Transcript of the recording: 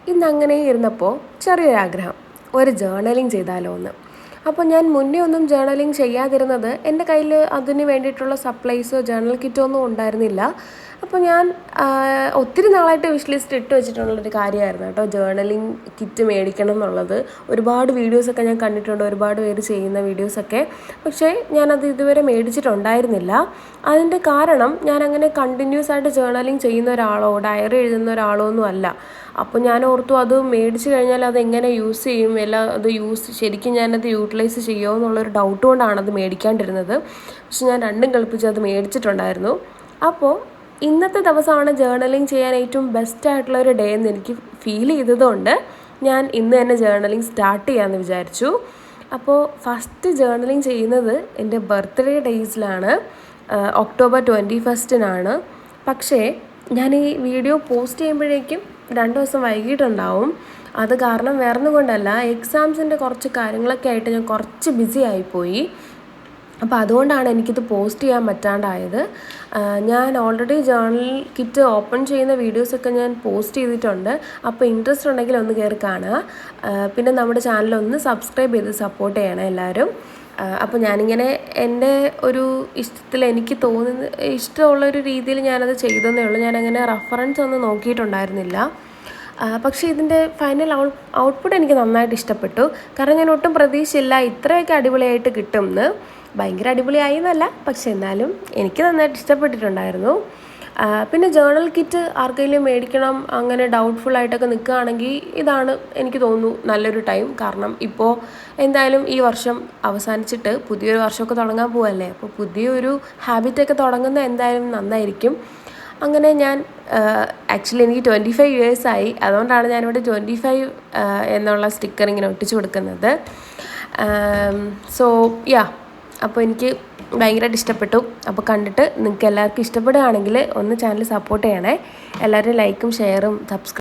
ഇന്നങ്ങനെ ഇരുന്നപ്പോൾ ചെറിയൊരാഗ്രഹം, ഒരു ജേർണലിങ് ചെയ്താലോ എന്ന്. അപ്പോൾ ഞാൻ മുന്നേ ഒന്നും ജേർണലിങ് ചെയ്യാതിരുന്നത്, എൻ്റെ കയ്യിൽ അതിന് വേണ്ടിയിട്ടുള്ള സപ്ലൈസോ ജേർണൽ കിറ്റോ ഒന്നും ഉണ്ടായിരുന്നില്ല. അപ്പോൾ ഞാൻ ഒത്തിരി നാളായിട്ട് വിഷ് ലിസ്റ്റ് ഇട്ട് വെച്ചിട്ടുള്ളൊരു കാര്യമായിരുന്നു കേട്ടോ, ജേർണലിങ് കിറ്റ് മേടിക്കണം എന്നുള്ളത്. ഒരുപാട് വീഡിയോസൊക്കെ ഞാൻ കണ്ടിട്ടുണ്ട്, ഒരുപാട് പേര് ചെയ്യുന്ന വീഡിയോസൊക്കെ. പക്ഷേ ഞാനത് ഇതുവരെ മേടിച്ചിട്ടുണ്ടായിരുന്നില്ല. അതിൻ്റെ കാരണം, ഞാനങ്ങനെ കണ്ടിന്യൂസ് ആയിട്ട് ജേർണലിങ് ചെയ്യുന്ന ഒരാളോ ഡയറി എഴുതുന്ന ഒരാളോ ഒന്നും അല്ല. അപ്പോൾ ഞാൻ ഓർത്തു, അത് മേടിച്ച് കഴിഞ്ഞാൽ അതെങ്ങനെ യൂസ് ചെയ്യും, എല്ലാം അത് ശരിക്കും ഞാനത് യൂട്ടിലൈസ് ചെയ്യുമോ എന്നുള്ളൊരു ഡൗട്ട് കൊണ്ടാണ് അത് മേടിക്കാണ്ടിരുന്നത്. പക്ഷെ ഞാൻ രണ്ടും കളിപ്പിച്ച് അത് മേടിച്ചിട്ടുണ്ടായിരുന്നു. അപ്പോൾ ഇന്നത്തെ ദിവസമാണ് ജേർണലിങ് ചെയ്യാൻ ഏറ്റവും ബെസ്റ്റായിട്ടുള്ളൊരു ഡേ എന്ന് എനിക്ക് ഫീൽ ചെയ്തതുകൊണ്ട് ഞാൻ ഇന്ന് തന്നെ ജേർണലിങ് സ്റ്റാർട്ട് ചെയ്യാമെന്ന് വിചാരിച്ചു. അപ്പോൾ ഫസ്റ്റ് ജേർണലിങ് ചെയ്യുന്നത് എൻ്റെ ബർത്ത്ഡേ ഡേയ്സിലാണ്, ഒക്ടോബർ 21 പക്ഷേ ഞാൻ ഈ വീഡിയോ പോസ്റ്റ് ചെയ്യുമ്പോഴേക്കും 2 ദിവസം വൈകിട്ടുണ്ടാവും. അത് കാരണം വേറൊന്നും കൊണ്ടല്ല, എക്സാംസിൻ്റെ കുറച്ച് കാര്യങ്ങളൊക്കെ ആയിട്ട് ഞാൻ കുറച്ച് ബിസി ആയിപ്പോയി. അപ്പോൾ അതുകൊണ്ടാണ് എനിക്കിത് പോസ്റ്റ് ചെയ്യാൻ പറ്റാണ്ടായത്. ഞാൻ ഓൾറെഡി ജേർണൽ കിറ്റ് ഓപ്പൺ ചെയ്യുന്ന വീഡിയോസൊക്കെ ഞാൻ പോസ്റ്റ് ചെയ്തിട്ടുണ്ട്. അപ്പോൾ ഇൻട്രസ്റ്റ് ഉണ്ടെങ്കിൽ ഒന്ന് കയറി കാണുക. പിന്നെ നമ്മുടെ ചാനൽ ഒന്ന് സബ്സ്ക്രൈബ് ചെയ്ത് സപ്പോർട്ട് ചെയ്യണം എല്ലാവരും. അപ്പോൾ ഞാനിങ്ങനെ എൻ്റെ ഒരു ഇഷ്ടത്തിൽ, എനിക്ക് ഇഷ്ടമുള്ളൊരു രീതിയിൽ ഞാനത് ചെയ്തെന്നേ ഉള്ളൂ. ഞാനങ്ങനെ റെഫറൻസ് ഒന്നും നോക്കിയിട്ടുണ്ടായിരുന്നില്ല. പക്ഷേ ഇതിൻ്റെ ഫൈനൽ ഔട്ട്പുട്ട് എനിക്ക് നന്നായിട്ട് ഇഷ്ടപ്പെട്ടു. കാരണം ഞാൻ ഒട്ടും പ്രതീക്ഷയില്ല ഇത്രയൊക്കെ അടിപൊളിയായിട്ട് കിട്ടുമെന്ന്. ഭയങ്കര അടിപൊളിയായി എന്നല്ല, പക്ഷെ എന്നാലും എനിക്ക് നന്നായിട്ട് ഇഷ്ടപ്പെട്ടിട്ടുണ്ടായിരുന്നു. പിന്നെ ജേർണൽ കിറ്റ് ആർക്കെങ്കിലും മേടിക്കണം, അങ്ങനെ ഡൗട്ട്ഫുള്ളായിട്ടൊക്കെ നിൽക്കുകയാണെങ്കിൽ ഇതാണ് എനിക്ക് തോന്നുന്നു നല്ലൊരു ടൈം. കാരണം ഇപ്പോൾ എന്തായാലും ഈ വർഷം അവസാനിച്ചിട്ട് പുതിയൊരു വർഷമൊക്കെ തുടങ്ങാൻ പോവല്ലേ. അപ്പോൾ പുതിയൊരു ഹാബിറ്റൊക്കെ തുടങ്ങുന്നത് എന്തായാലും നന്നായിരിക്കും. അങ്ങനെ ഞാൻ ആക്ച്വലി എനിക്ക് 25 ഇയേഴ്സായി, അതുകൊണ്ടാണ് ഞാനിവിടെ 25 എന്നുള്ള സ്റ്റിക്കർ ഇങ്ങനെ ഒട്ടിച്ചു കൊടുക്കുന്നത്. സോ അപ്പോൾ എനിക്ക് ഭയങ്കരമായിട്ട് ഇഷ്ടപ്പെട്ടു. അപ്പോൾ കണ്ടിട്ട് നിങ്ങൾക്ക് എല്ലാവർക്കും ഇഷ്ടപ്പെടുകയാണെങ്കിൽ ഒന്ന് ചാനൽ സപ്പോർട്ട് ചെയ്യണേ. എല്ലാവരും ലൈക്കും ഷെയറും സബ്സ്ക്രൈബ്